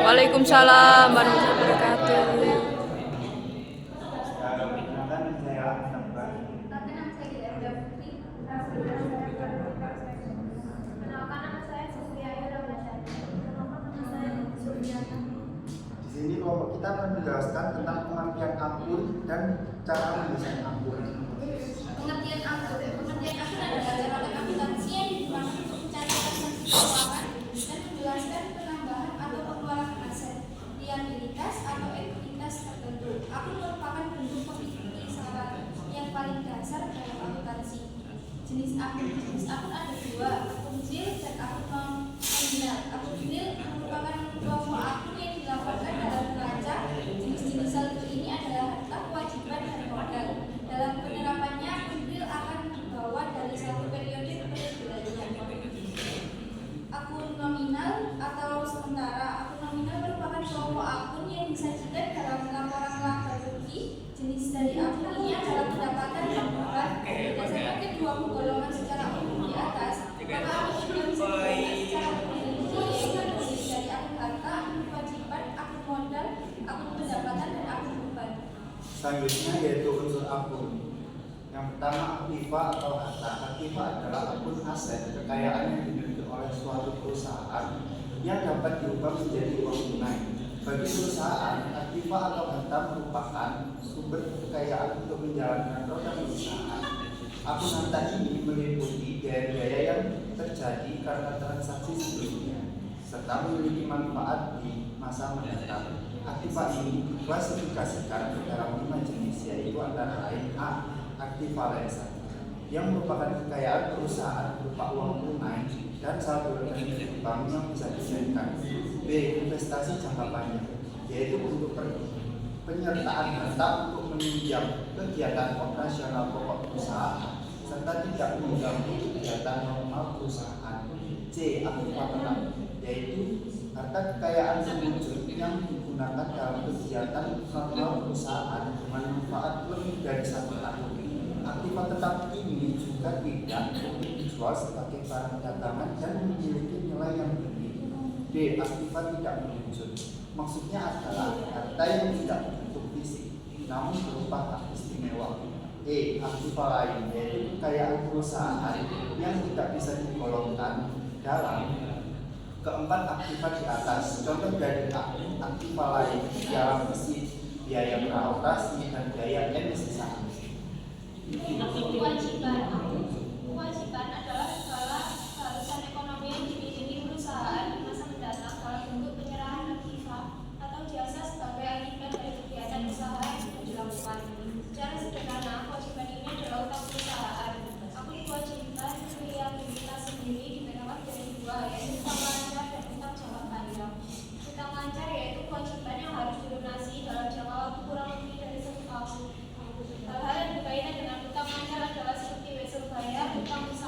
Waalaikumsalam warahmatullahi wabarakatuh. Perkenalkan, saya Akbar. Perkenalkan, nama saya Gita Putri. Perkenalkan, nama saya Sofia Yudhawati. Perkenalkan, nama saya Suryana. Di sini kelompok kita akan menjelaskan tentang pengertian akun dan cara mendesain akun. Pengertian akun. Pengertian akun adalah cara akuntansi yang digunakan untuk mencatat transaksi keuangan dan menjelaskan penambahan atau pengeluaran aset, liabilitas atau ekuitas tertentu. Akun merupakan bentuk pemisahan yang paling dasar dalam akuntansi. Jenis akun ada dua, akun nil dan akun nominal. Akun nil merupakan kelompok akun yang dilaporkan dalam neraca. Jenis-jenis saldo ini adalah harta, kewajiban, dan modal. Dalam penerapannya, akun nil akan dibawa dari satu periode ke periode lainnya. Akun nominal atau sementara. Akun nominal merupakan kelompok akun yang disajikan dalam laporan laba rugi. Jenis dari akun ini adalah pendapatan dan beban. Berdasarkan kedua golongan secara umum di atas, maka akun ini bisa digolongkan secara memiliki yaitu terdiri dari akun harta, akun kewajiban, akun modal, akun pendapatan, dan akun beban. Selanjutnya yaitu unsur akun. Yang pertama, aktiva atau harta. Aktiva adalah akun aset kekayaan yang dimiliki oleh suatu perusahaan yang dapat diubah menjadi uang tunai. Bagi perusahaan, aktiva atau harta merupakan sumber kekayaan untuk menjalankan roda perusahaan. Akun harta ini meliputi biaya-biaya yang terjadi karena transaksi sebelumnya, serta memiliki manfaat di masa mendatang. Aktiva ini diklasifikasikan ke dalam 5 jenis, yaitu antara lain: A. Aktiva lensa, yang merupakan kekayaan perusahaan berupa uang tunai dan saldo rekening bank yang bisa dicairkan. B. Investasi jangka panjang, yaitu untuk penyertaan harta untuk menunjang kegiatan operasional pokok perusahaan serta tidak mengganggu kegiatan normal perusahaan. C. Aktiva tetap, yaitu harta kekayaan terwujud yang digunakan dalam kegiatan normal perusahaan dengan manfaat lebih dari 1 tahun. Aktiva tetap ini juga tidak untuk dijual sebagai barang dagangan dan memiliki nilai yang tinggi. D. Aktiva tidak menunjuk, maksudnya adalah harta yang tidak berbentuk fisik namun berupa hak istimewa. E. Aktiva lain, yaitu kekayaan perusahaan yang tidak bisa digolongkan dalam keempat aktiva di atas. Contoh dari aktiva lain ialah biaya beroperasi dan biaya emisi saham. Kewajiban. Kewajiban adalah segala keharusan ekonomi yang dimiliki perusahaan di masa mendatang dalam bentuk penyerahan aktiva atau jasa sebagai akibat dari kegiatan usaha yang sudah dilakukan. Secara sederhana, kewajiban ini adalah utang perusahaan. Akun kewajiban liabilitas sendiri dibagi dari dua, yaitu utang lancar dan utang jangka panjang. Utang lancar yaitu kewajiban yang harus dilunasi dalam jangka waktu kurang lebih dari 1 tahun. Hal-hal yang berkaitan dengan utang lancar adalah seperti wesel bayar, utang usaha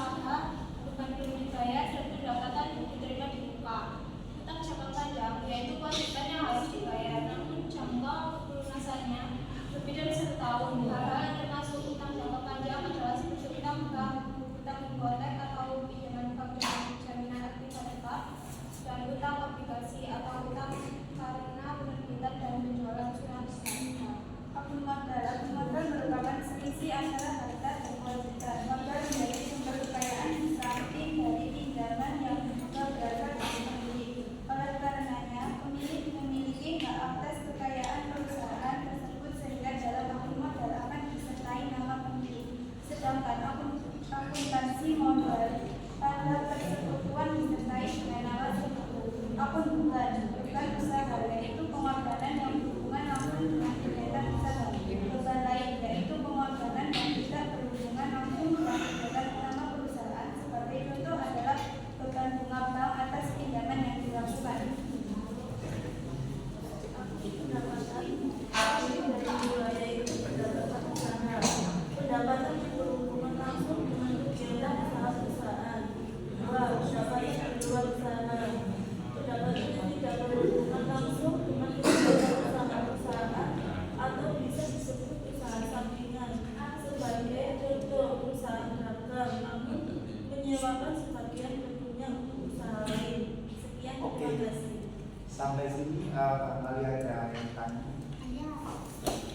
Sampai sini barangkali ada yang tanya.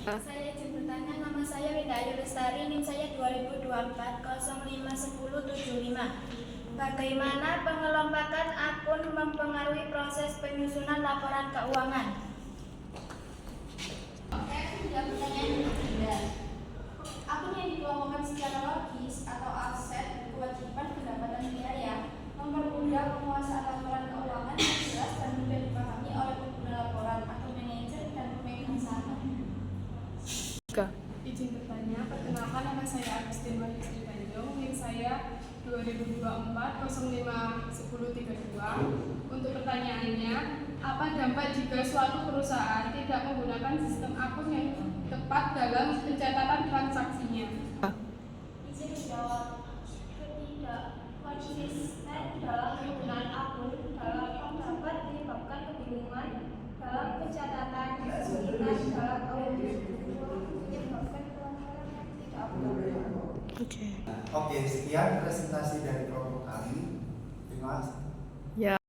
Saya izin bertanya, nama saya Winda Ayu Lestari, NIM saya 2024 051075. Bagaimana pengelompokan akun mempengaruhi proses penyusunan laporan keuangan? Oke, sudah pertanyaan yang ketiga. Akun yang dikelompokkan secara logis atau aset, kewajiban, pendapatan biaya mempermudah penguasaan laporan keuangan yang jelas dan mudah dipahami oleh pengguna laporan atau manajer dan pemegang saham. Izin bertanya, perkenalkan nama saya Agustin Wahyu Sri Tanjung, NIM saya 2024 051032. Untuk pertanyaannya, apa dampak jika suatu perusahaan tidak menggunakan sistem akun yang tepat dalam pencatatan transaksinya? Izin menjawab, ketidak konsisten dalam penggunaan akun dapat menyebabkan kebingungan dalam pencatatan kesulitan dalam audit menyebabkan pelanggaran yang tidak akurat. Oke, sekian presentasi dari kelompok kami. Terima kasih.